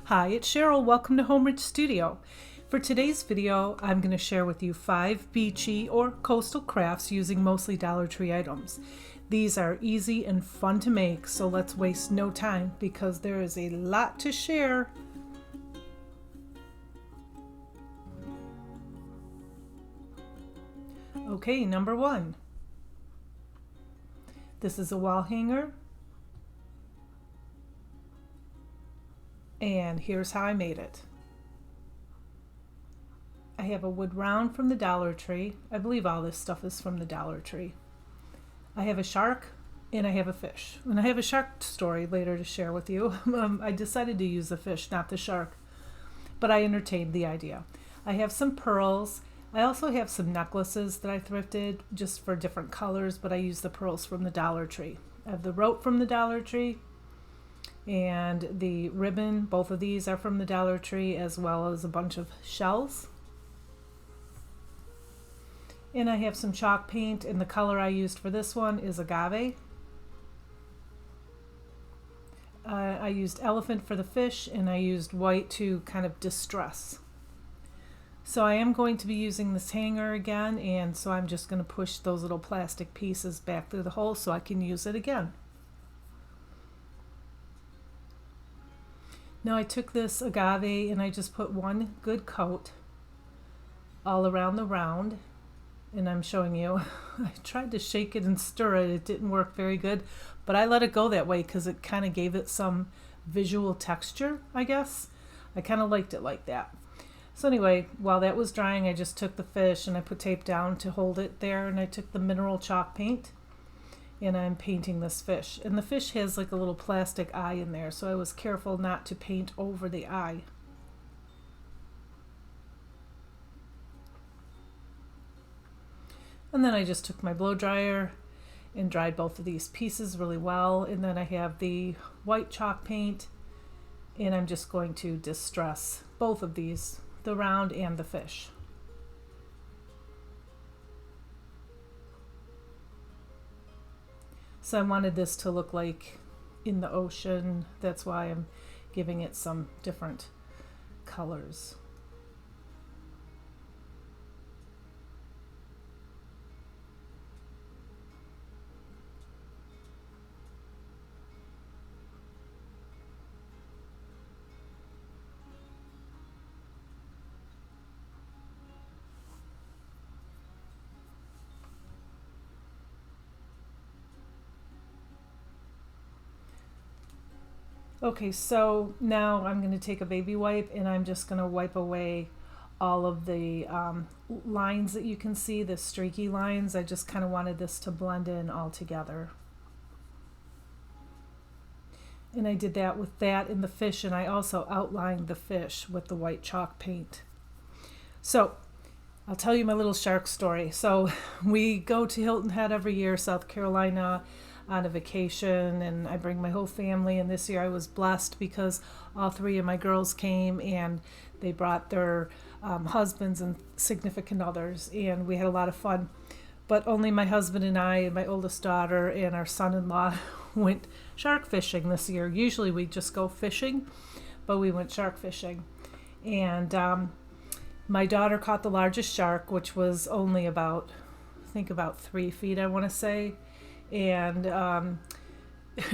Hi, it's Cheryl. Welcome to Home Ridge Studio. For today's video, I'm going to share with you 5 beachy or coastal crafts using mostly Dollar Tree items. These are easy and fun to make, so let's waste no time because there is a lot to share. Okay, number 1. This is a wall hanger. And here's how I made it. I have a wood round from the Dollar Tree. I believe all this stuff is from the Dollar Tree. I have a shark and I have a fish. And I have a shark story later to share with you. I decided to use the fish, not the shark, but I entertained the idea. I have some pearls. I also have some necklaces that I thrifted just for different colors, but I use the pearls from the Dollar Tree. I have the rope from the Dollar Tree. And the ribbon, both of these are from the Dollar Tree, as well as a bunch of shells. And I have some chalk paint, and the color I used for this one is agave. I used elephant for the fish, and I used white to kind of distress. So I am going to be using this hanger again, and so I'm just going to push those little plastic pieces back through the hole so I can use it again. Now I took this agave and I just put one good coat all around the round, and I'm showing you. I tried to shake it and stir it. It didn't work very good, but I let it go that way because it kind of gave it some visual texture, I guess. I kind of liked it like that. So anyway, while that was drying, I just took the fish and I put tape down to hold it there, and I took the mineral chalk paint and I'm painting this fish. And the fish has like a little plastic eye in there, so I was careful not to paint over the eye. And then I just took my blow dryer and dried both of these pieces really well. And then I have the white chalk paint, and I'm just going to distress both of these, the round and the fish. So I wanted this to look like in the ocean. That's why I'm giving it some different colors. Okay, so now I'm going to take a baby wipe and I'm just going to wipe away all of the lines that you can see, the streaky lines. I just kind of wanted this to blend in all together. And I did that with that in the fish, and I also outlined the fish with the white chalk paint. So I'll tell you my little shark story. So we go to Hilton Head every year, South Carolina, on a vacation, and I bring my whole family, and this year I was blessed because all 3 of my girls came and they brought their husbands and significant others, and we had a lot of fun. But only my husband and I and my oldest daughter and our son-in-law went shark fishing this year. Usually we just go fishing, but we went shark fishing, and my daughter caught the largest shark, which was only about, I think about 3 feet, I want to say. And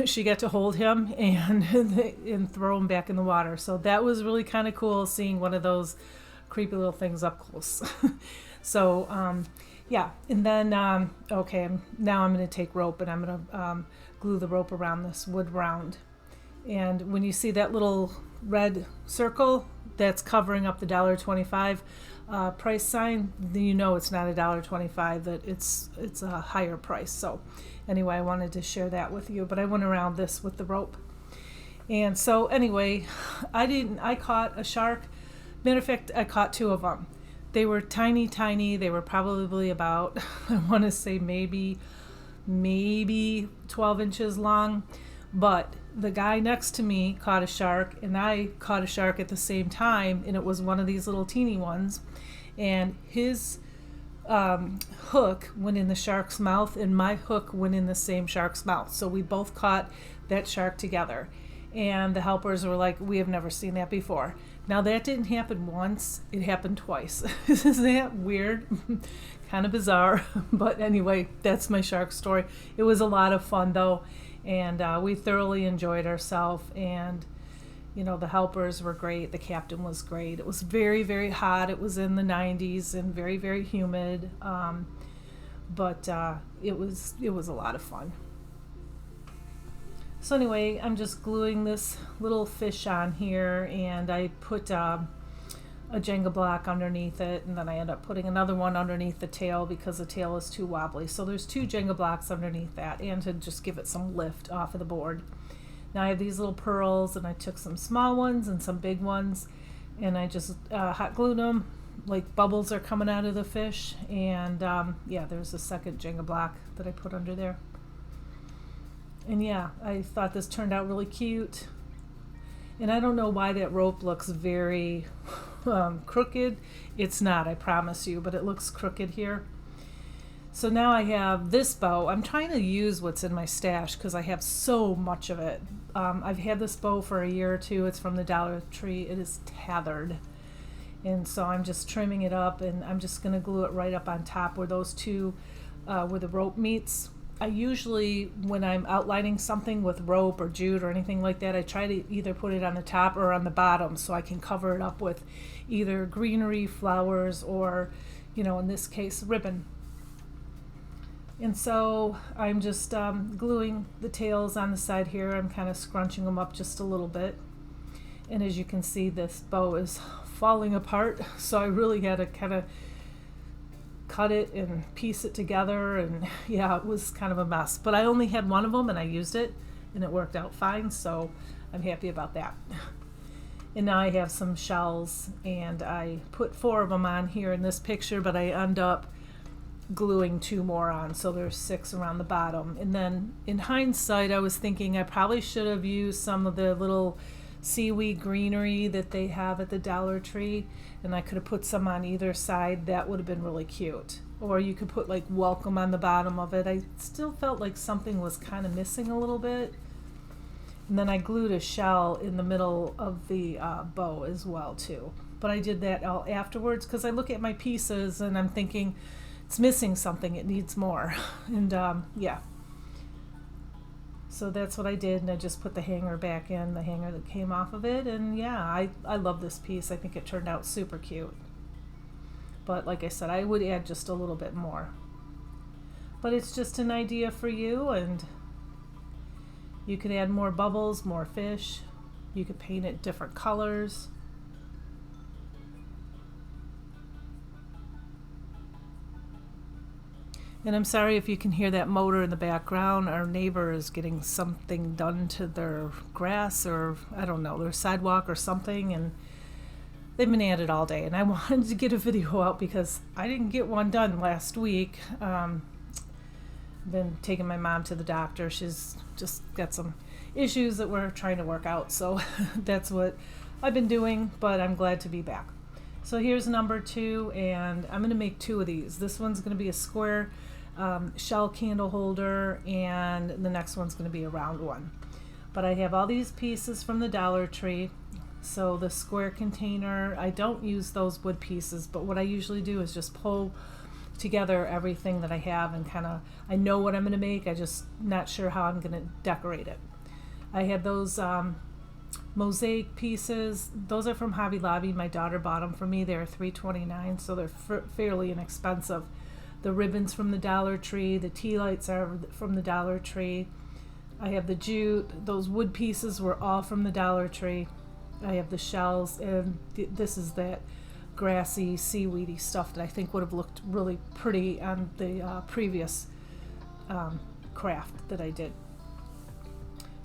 she got to hold him and throw him back in the water. So that was really kind of cool, seeing one of those creepy little things up close. So yeah, and then okay, now I'm going to take rope and I'm going to glue the rope around this wood round. And when you see that little red circle that's covering up the $1.25 price sign, then you know it's not $1.25, that it's a higher price. So anyway, I wanted to share that with you, but I went around this with the rope. And so anyway, I caught a shark. Matter of fact, I caught 2 of them. They were tiny. They were probably about, I want to say maybe 12 inches long. But the guy next to me caught a shark, and I caught a shark at the same time, and it was one of these little teeny ones. And his hook went in the shark's mouth, and my hook went in the same shark's mouth. So we both caught that shark together. And the helpers were like, we have never seen that before. Now that didn't happen once, it happened twice. Isn't that weird? Kind of bizarre. But anyway, that's my shark story. It was a lot of fun though, and we thoroughly enjoyed ourselves. And you know, the helpers were great. The captain was great. It was very, very hot. It was in the 90s and very, very humid. But it was a lot of fun. So anyway, I'm just gluing this little fish on here, and I put a Jenga block underneath it, and then I end up putting another one underneath the tail because the tail is too wobbly. So there's 2 Jenga blocks underneath that, and to just give it some lift off of the board. Now I have these little pearls, and I took some small ones and some big ones, and I just hot glued them like bubbles are coming out of the fish. And yeah, there's a second Jenga block that I put under there. And yeah, I thought this turned out really cute. And I don't know why that rope looks very crooked. It's not, I promise you, but it looks crooked here. So now I have this bow. I'm trying to use what's in my stash because I have so much of it. I've had this bow for a year or two. It's from the Dollar Tree. It is tethered. And so I'm just trimming it up, and I'm just going to glue it right up on top where those two, where the rope meets. I usually, when I'm outlining something with rope or jute or anything like that, I try to either put it on the top or on the bottom so I can cover it up with either greenery, flowers, or, you know, in this case, ribbon. And so I'm just gluing the tails on the side here. I'm kind of scrunching them up just a little bit. And as you can see, this bow is falling apart, so I really had to kind of cut it and piece it together, and yeah, it was kind of a mess. But I only had one of them, and I used it, and it worked out fine, so I'm happy about that. And now I have some shells, and I put 4 of them on here in this picture, but I end up gluing 2 more on, so there's 6 around the bottom. And then in hindsight, I was thinking I probably should have used some of the little seaweed greenery that they have at the Dollar Tree, and I could have put some on either side. That would have been really cute. Or you could put like welcome on the bottom of it. I still felt like something was kind of missing a little bit. And then I glued a shell in the middle of the bow as well too. But I did that all afterwards because I look at my pieces and I'm thinking it's missing something, it needs more. And yeah. So that's what I did, and I just put the hanger back in, the hanger that came off of it, and yeah, I love this piece. I think it turned out super cute. But like I said, I would add just a little bit more. But it's just an idea for you, and you could add more bubbles, more fish. You could paint it different colors. And I'm sorry if you can hear that motor in the background. Our neighbor is getting something done to their grass, or I don't know, their sidewalk or something, and they've been at it all day. And I wanted to get a video out because I didn't get one done last week. Been taking my mom to the doctor. She's just got some issues that we're trying to work out, so that's what I've been doing, but I'm glad to be back. So here's number 2, and I'm going to make 2 of these. This one's going to be a square shell candle holder, and the next one's going to be a round one. But I have all these pieces from the Dollar Tree. So the square container, I don't use those wood pieces, but what I usually do is just pull together everything that I have, and kind of, I know what I'm going to make, I just not sure how I'm going to decorate it. I have those mosaic pieces. Those are from Hobby Lobby. My daughter bought them for me. They're $3.29, so they're fairly inexpensive. The ribbons from the Dollar Tree. The tea lights are from the Dollar Tree. I have the jute. Those wood pieces were all from the Dollar Tree. I have the shells, and this is that grassy, seaweedy stuff that I think would have looked really pretty on the previous craft that I did.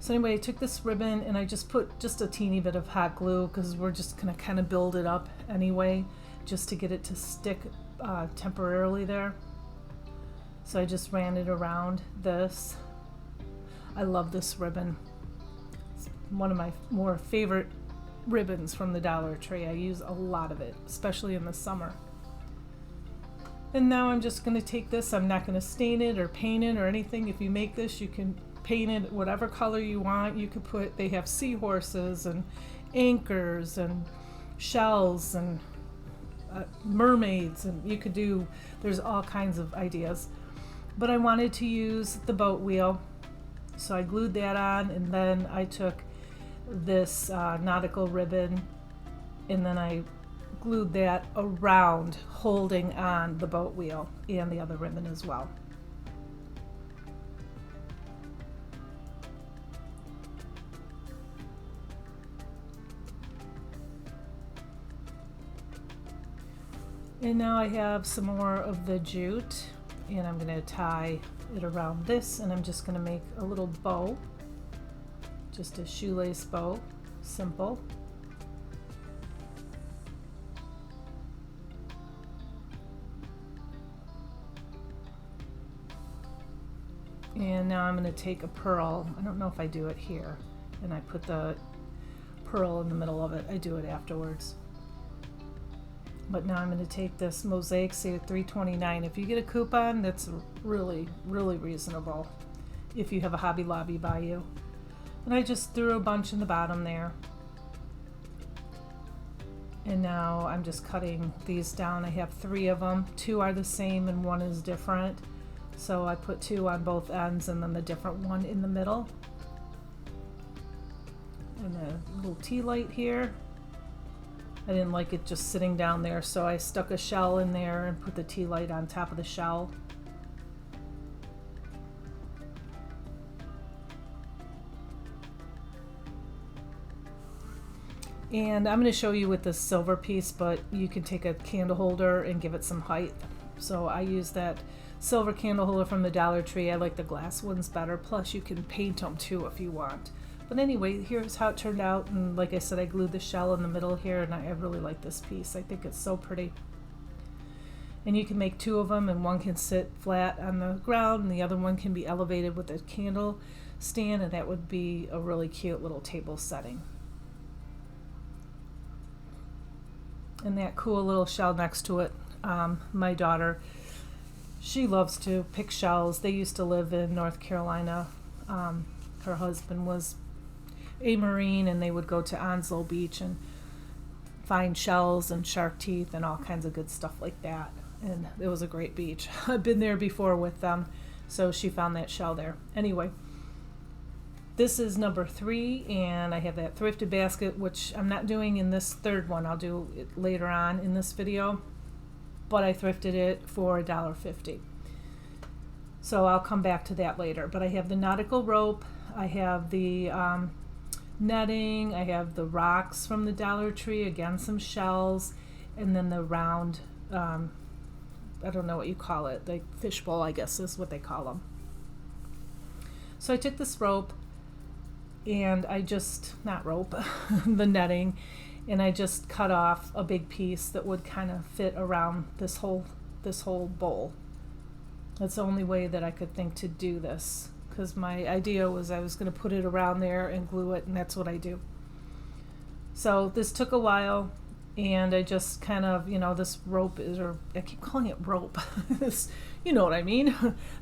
So anyway, I took this ribbon and I just put just a teeny bit of hot glue because we're just going to kind of build it up anyway, just to get it to stick temporarily there. So I just ran it around this. I love this ribbon. It's one of my more favorite ribbons from the Dollar Tree. I use a lot of it, especially in the summer. And now I'm just going to take this. I'm not going to stain it or paint it or anything. If you make this, you can paint it whatever color you want. You could put, they have seahorses and anchors and shells and mermaids, and you could do, there's all kinds of ideas. But I wanted to use the boat wheel, so I glued that on, and then I took this nautical ribbon and then I glued that around, holding on the boat wheel and the other ribbon as well. And now I have some more of the jute, and I'm going to tie it around this, and I'm just going to make a little bow, just a shoelace bow, simple. And now I'm going to take a pearl, I don't know if I do it here, and I put the pearl in the middle of it. I do it afterwards. But now I'm going to take this Mosaic Say at $3.29. If you get a coupon, that's really, really reasonable if you have a Hobby Lobby by you. And I just threw a bunch in the bottom there. And now I'm just cutting these down. I have 3 of them. 2 are the same and 1 is different. So I put 2 on both ends and then the different one in the middle. And a little tea light here. I didn't like it just sitting down there, so I stuck a shell in there and put the tea light on top of the shell. And I'm going to show you with this silver piece, but you can take a candle holder and give it some height. So I use that silver candle holder from the Dollar Tree. I like the glass ones better, plus you can paint them too if you want. But anyway, here's how it turned out, and like I said, I glued the shell in the middle here, and I really like this piece. I think it's so pretty. And you can make 2 of them, and one can sit flat on the ground, and the other one can be elevated with a candle stand, and that would be a really cute little table setting. And that cool little shell next to it, my daughter, she loves to pick shells. They used to live in North Carolina. Her husband was a Marine, and they would go to Onslow Beach and find shells and shark teeth and all kinds of good stuff like that. And it was a great beach. I've been there before with them, so she found that shell there. Anyway, this is number 3, and I have that thrifted basket, which I'm not doing in this third one. I'll do it later on in this video, but I thrifted it for $1.50. So I'll come back to that later. But I have the nautical rope, I have the netting, I have the rocks from the Dollar Tree, again some shells, and then the round, I don't know what you call it, like fishbowl I guess is what they call them. So I took this rope, and I just, not rope, the netting, and I just cut off a big piece that would kind of fit around this whole bowl. That's the only way that I could think to do this, because my idea was I was going to put it around there and glue it, and that's what I do. So this took a while, and I just kind of, this rope is, or I keep calling it rope, this, you know what I mean.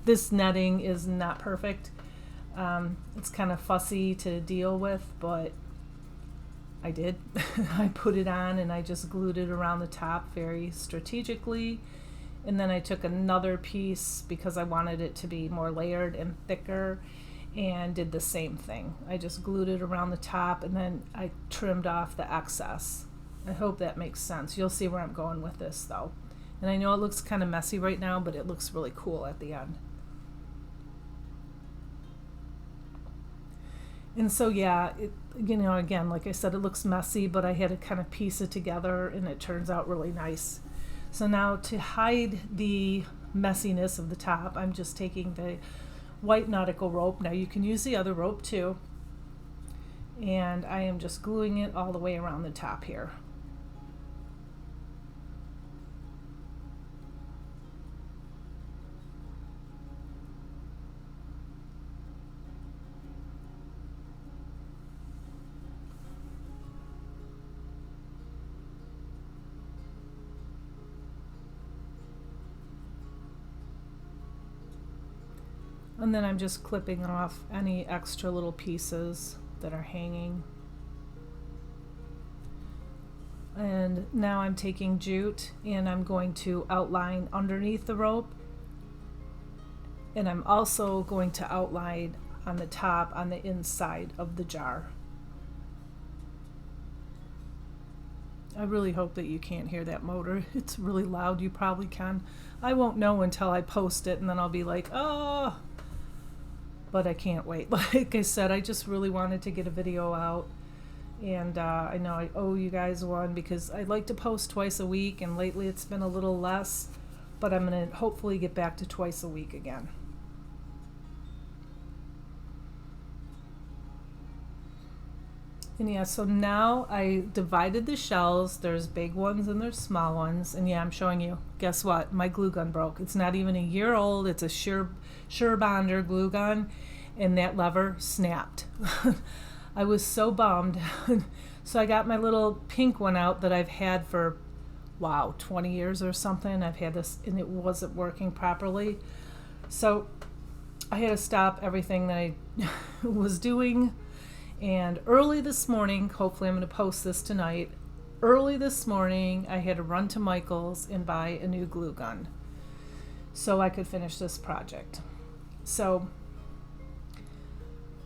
This netting is not perfect. It's kind of fussy to deal with, but I did. I put it on, and I just glued it around the top very strategically. And then I took another piece because I wanted it to be more layered and thicker, and did the same thing. I just glued it around the top, and then I trimmed off the excess. I hope that makes sense. You'll see where I'm going with this though. And I know it looks kind of messy right now, but it looks really cool at the end. And so yeah, again, like I said, it looks messy, but I had to kind of piece it together, and it turns out really nice. So now to hide the messiness of the top, I'm just taking the white nautical rope. Now you can use the other rope too. And I am just gluing it all the way around the top here. And then I'm just clipping off any extra little pieces that are hanging. And now I'm taking jute and I'm going to outline underneath the rope. And I'm also going to outline on the top, on the inside of the jar. I really hope that you can't hear that motor. It's really loud. You probably can. I won't know until I post it, and then I'll be like, oh, but I can't wait. Like I said, I just really wanted to get a video out, and I know I owe you guys one because I like to post twice a week, and lately it's been a little less, but I'm going to hopefully get back to twice a week again. And yeah, so now I divided the shells. There's big ones and there's small ones. And yeah, I'm showing you. Guess what? My glue gun broke. It's not even a year old. It's a Sure Bonder glue gun, and that lever snapped. I was so bummed. So I got my little pink one out that I've had for, wow, 20 years or something. I've had this, and it wasn't working properly. So I had to stop everything that I was doing. And early this morning, hopefully I'm going to post this tonight, early this morning I had to run to Michael's and buy a new glue gun so I could finish this project. So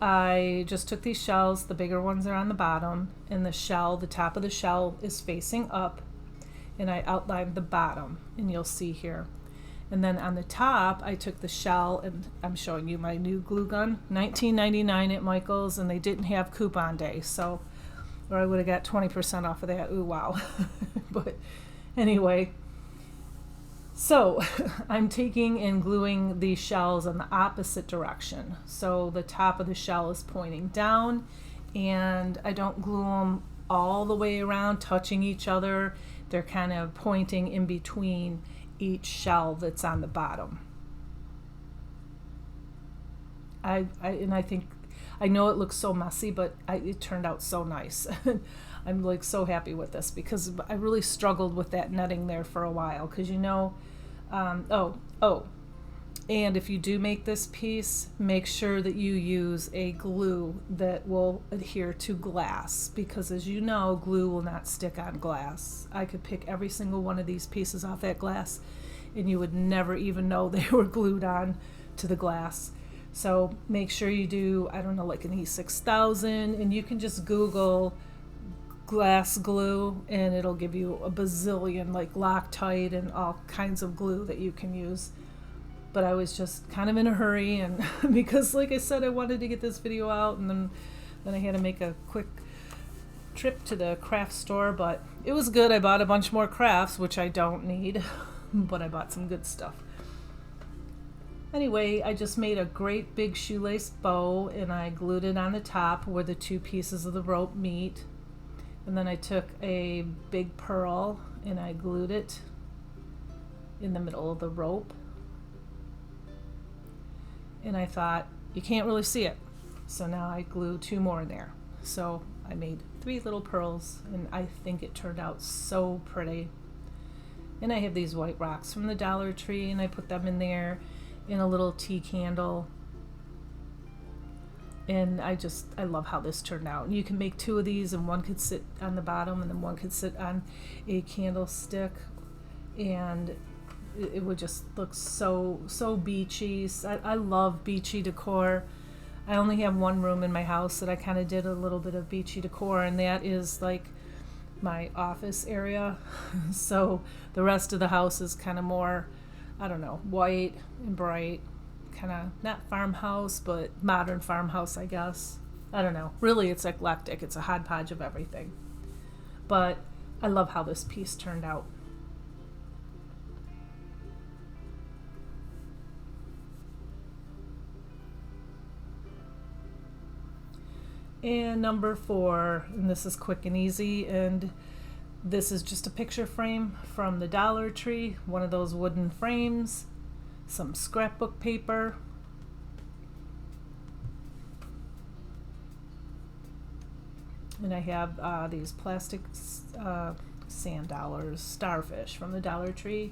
I just took these shells, the bigger ones are on the bottom, and the shell, the top of the shell is facing up, and I outlined the bottom, and you'll see here. And then on the top, I took the shell, and I'm showing you my new glue gun, $19.99 at Michael's, and they didn't have coupon day, so, or I would have got 20% off of that. Ooh, wow. But anyway, so I'm taking and gluing these shells in the opposite direction. So the top of the shell is pointing down, and I don't glue them all the way around, touching each other. They're kind of pointing in between each shell that's on the bottom. I think, I know it looks so messy, but it turned out so nice. I'm like so happy with this because I really struggled with that netting there for a while, because you know, and if you do make this piece, make sure that you use a glue that will adhere to glass, because as you know, glue will not stick on glass. I could pick every single one of these pieces off that glass and you would never even know they were glued on to the glass. So make sure you do, I don't know, like an E6000, and you can just Google glass glue and it'll give you a bazillion, like Loctite and all kinds of glue that you can use. But I was just kind of in a hurry, and because like I said, I wanted to get this video out, and then I had to make a quick trip to the craft store, but it was good. I bought a bunch more crafts, which I don't need, but I bought some good stuff. Anyway, I just made a great big shoelace bow, and I glued it on the top where the two pieces of the rope meet. And then I took a big pearl and I glued it in the middle of the rope. And I thought, you can't really see it. So now I glue two more in there. So I made 3 little pearls, and I think it turned out so pretty. And I have these white rocks from the Dollar Tree, and I put them in there in a little tea candle. And I love how this turned out. And you can make 2 of these, and one could sit on the bottom and then one could sit on a candlestick, and it would just look so beachy. I love beachy decor. I only have one room in my house that I kind of did a little bit of beachy decor, and that is like my office area. So the rest of the house is kind of more, I don't know, white and bright, kind of not farmhouse, but modern farmhouse, I guess. I don't know. Really, it's eclectic. It's a hodgepodge of everything. But I love how this piece turned out. And number 4, and this is quick and easy, and this is just a picture frame from the Dollar Tree, one of those wooden frames, some scrapbook paper, and I have these plastic sand dollars, starfish from the Dollar Tree,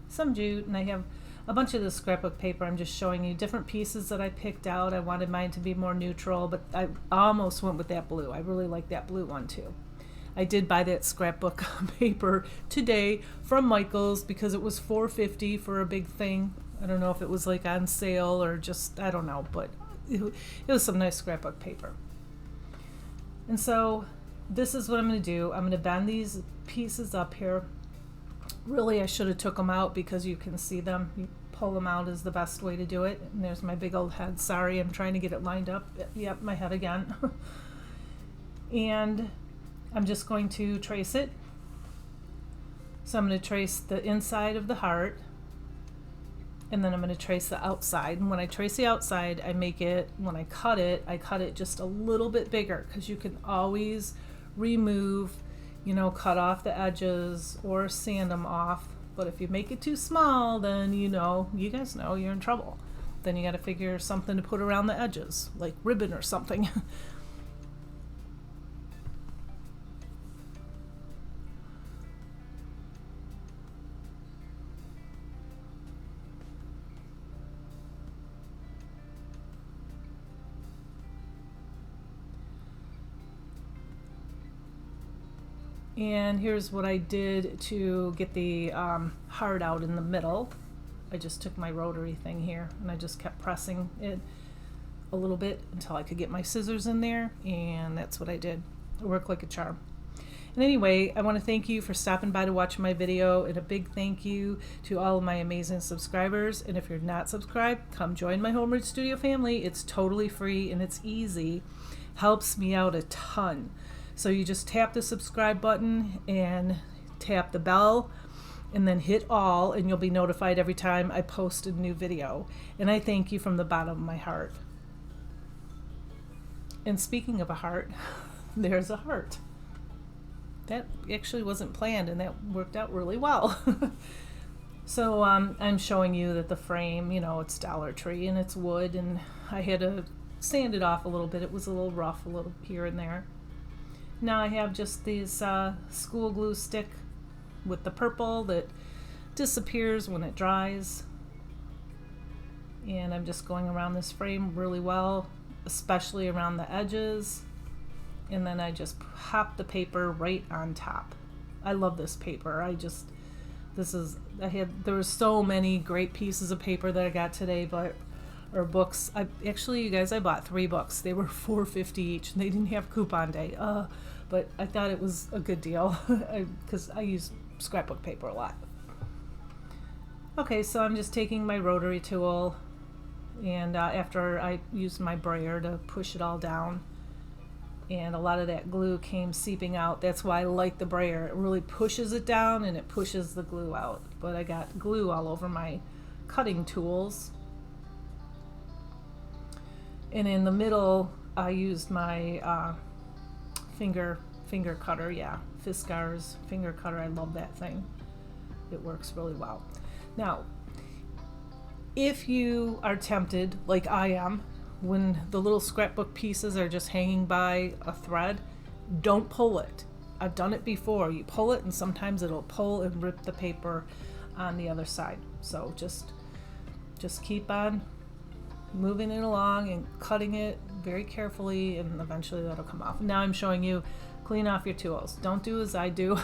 some jute, and I have a bunch of the scrapbook paper. I'm just showing you different pieces that I picked out. I wanted mine to be more neutral, but I almost went with that blue. I really like that blue one too. I did buy that scrapbook paper today from Michael's because it was $4.50 for a big thing. I don't know if it was like on sale or just, I don't know, but it was some nice scrapbook paper. And so this is what I'm going to do. I'm going to bend these pieces up here. Really, I should have took them out because you can see them. You pull them out is the best way to do it. And there's my big old head. Sorry, I'm trying to get it lined up. Yep, my head again. And I'm just going to trace it. So I'm going to trace the inside of the heart, and then I'm going to trace the outside. And when I trace the outside, I make it, when I cut it just a little bit bigger, because you can always remove, cut off the edges or sand them off. But if you make it too small, then you guys know you're in trouble. Then you got to figure something to put around the edges, like ribbon or something. And here's what I did to get the heart out in the middle. I just took my rotary thing here and I just kept pressing it a little bit until I could get my scissors in there, and that's what I did. It worked like a charm. And anyway, I want to thank you for stopping by to watch my video, and a big thank you to all of my amazing subscribers. And if you're not subscribed, come join my Homebrew Studio family. It's totally free and it's easy. Helps me out a ton. So you just tap the subscribe button and tap the bell and then hit all, and you'll be notified every time I post a new video. And I thank you from the bottom of my heart. And speaking of a heart, there's a heart. That actually wasn't planned, and that worked out really well. So I'm showing you that the frame, it's Dollar Tree and it's wood, and I had to sand it off a little bit. It was a little rough, a little here and there. Now I have just these school glue stick with the purple that disappears when it dries. And I'm just going around this frame really well, especially around the edges. And then I just pop the paper right on top. I love this paper. There were so many great pieces of paper that I got today, or books. You guys, I bought 3 books. They were $4.50 each, and they didn't have coupon day. But I thought it was a good deal because I use scrapbook paper a lot. Okay, so I'm just taking my rotary tool, and after I used my brayer to push it all down, and a lot of that glue came seeping out. That's why I like the brayer. It really pushes it down and it pushes the glue out. But I got glue all over my cutting tools. And in the middle, I used my finger cutter, Fiskars finger cutter. I love that thing. It works really well. Now, if you are tempted, like I am, when the little scrapbook pieces are just hanging by a thread, don't pull it. I've done it before. You pull it and sometimes it'll pull and rip the paper on the other side. So just keep on moving it along and cutting it very carefully, and eventually that'll come off. Now I'm showing you, clean off your tools. Don't do as I do.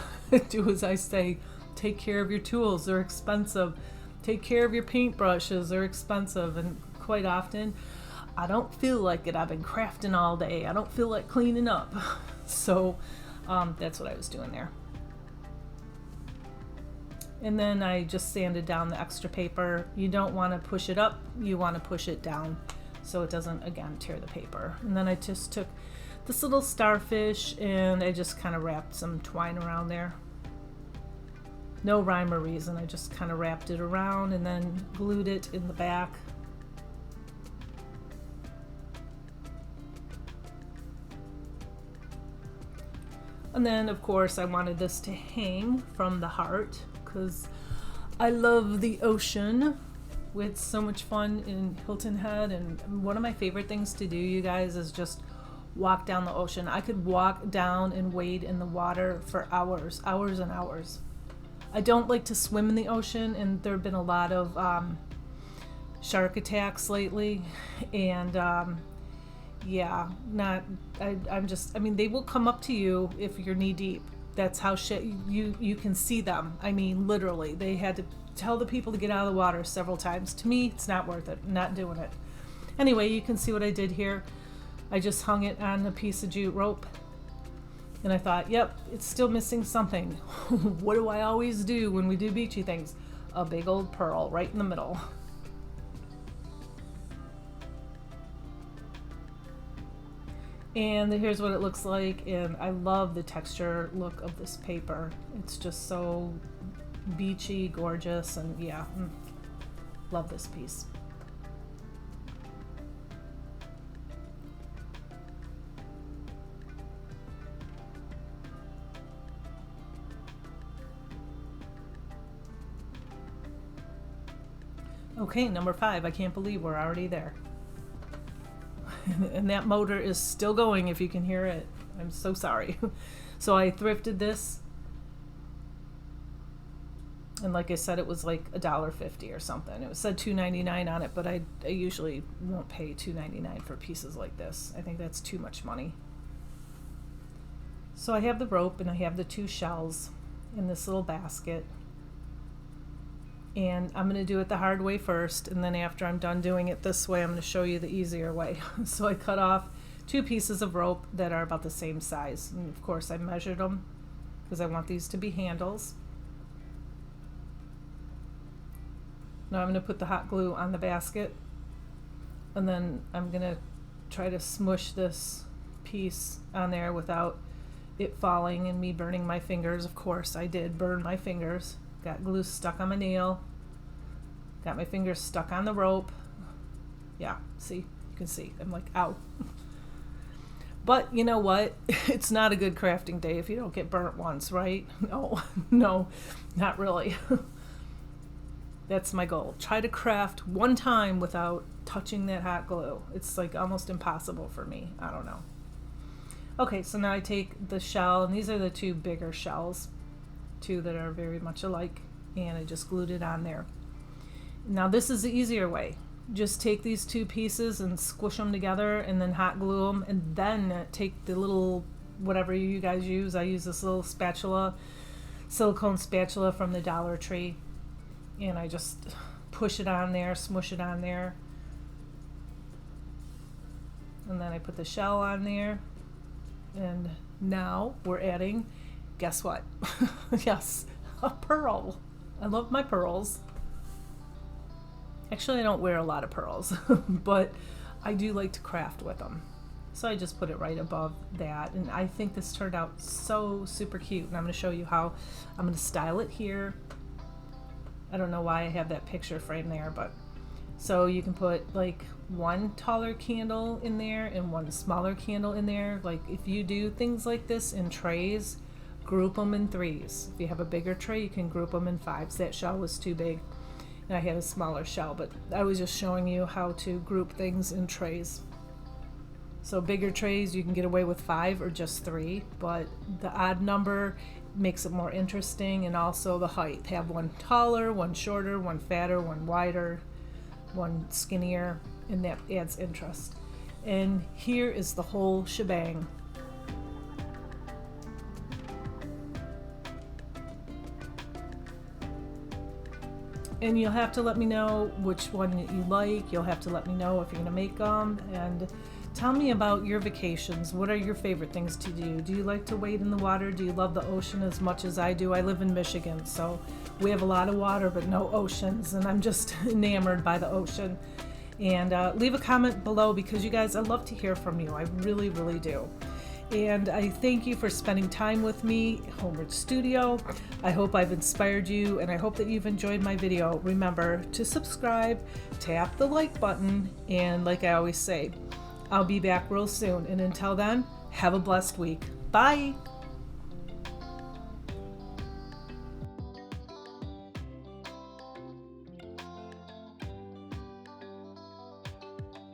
Do as I say. Take care of your tools. They're expensive. Take care of your paintbrushes. They're expensive, and quite often I don't feel like it. I've been crafting all day. I don't feel like cleaning up. So that's what I was doing there. And then I just sanded down the extra paper. You don't want to push it up, you want to push it down so it doesn't, again, tear the paper. And then I just took this little starfish and I just kind of wrapped some twine around there. No rhyme or reason, I just kind of wrapped it around and then glued it in the back. And then, of course, I wanted this to hang from the heart because I love the ocean. We had so much fun in Hilton Head, and one of my favorite things to do, you guys, is just walk down the ocean. I could walk down and wade in the water for hours and hours. I don't like to swim in the ocean, and there have been a lot of shark attacks lately, and yeah, not. I mean, they will come up to you if you're knee deep. That's how you can see them. I mean, literally, they had to tell the people to get out of the water several times. To me, it's not worth it. I'm not doing it. Anyway, you can see what I did here. I just hung it on a piece of jute rope, and I thought, yep, it's still missing something. What do I always do when we do beachy things? A big old pearl right in the middle. And here's what it looks like, and I love the texture look of this paper. It's just so beachy, gorgeous, and yeah, love this piece. Okay, number 5. I can't believe we're already there. And that motor is still going if you can hear it. I'm so sorry. So I thrifted this, and like I said, it was like $1.50 or something. It said $2.99 on it, but I usually won't pay $2.99 for pieces like this. I think that's too much money. So I have the rope and I have the 2 shells in this little basket. And I'm going to do it the hard way first, and then after I'm done doing it this way, I'm going to show you the easier way. So I cut off 2 pieces of rope that are about the same size. And of course I measured them because I want these to be handles. Now I'm going to put the hot glue on the basket, and then I'm going to try to smush this piece on there without it falling and me burning my fingers. Of course I did burn my fingers. Got glue stuck on my nail. Got my fingers stuck on the rope. Yeah, see? You can see. I'm like, ow. But you know what? It's not a good crafting day if you don't get burnt once, right? No, not really. That's my goal. Try to craft one time without touching that hot glue. It's like almost impossible for me. I don't know. Okay, so now I take the shell, and these are the 2 bigger shells. 2 that are very much alike, and I just glued it on there. Now this is the easier way. Just take these 2 pieces and squish them together and then hot glue them, and then take the little, whatever you guys use. I use this little spatula, silicone spatula from the Dollar Tree, and I just push it on there, smush it on there, and then I put the shell on there, and now we're adding, guess what? Yes, a pearl. I love my pearls. Actually, I don't wear a lot of pearls, but I do like to craft with them. So I just put it right above that, and I think this turned out so super cute, and I'm going to show you how I'm going to style it here. I don't know why I have that picture frame there, but so you can put like 1 taller candle in there and 1 smaller candle in there. Like if you do things like this in trays, group them in 3s. If you have a bigger tray, you can group them in 5s. That shell was too big, and I had a smaller shell, but I was just showing you how to group things in trays. So bigger trays, you can get away with 5 or just 3, but the odd number makes it more interesting, and also the height. Have 1 taller, 1 shorter, 1 fatter, 1 wider, 1 skinnier, and that adds interest. And here is the whole shebang. And you'll have to let me know which one you like. You'll have to let me know if you're gonna make them, and tell me about your vacations. What are your favorite things to do? Do you like to wade in the water? Do you love the ocean as much as I do? I live in Michigan, so we have a lot of water but no oceans, and I'm just enamored by the ocean. And leave a comment below, because you guys, I love to hear from you. I really, really do. And I thank you for spending time with me, Homeward Studio. I hope I've inspired you, and I hope that you've enjoyed my video. Remember to subscribe, tap the like button, and like I always say, I'll be back real soon. And until then, have a blessed week. Bye.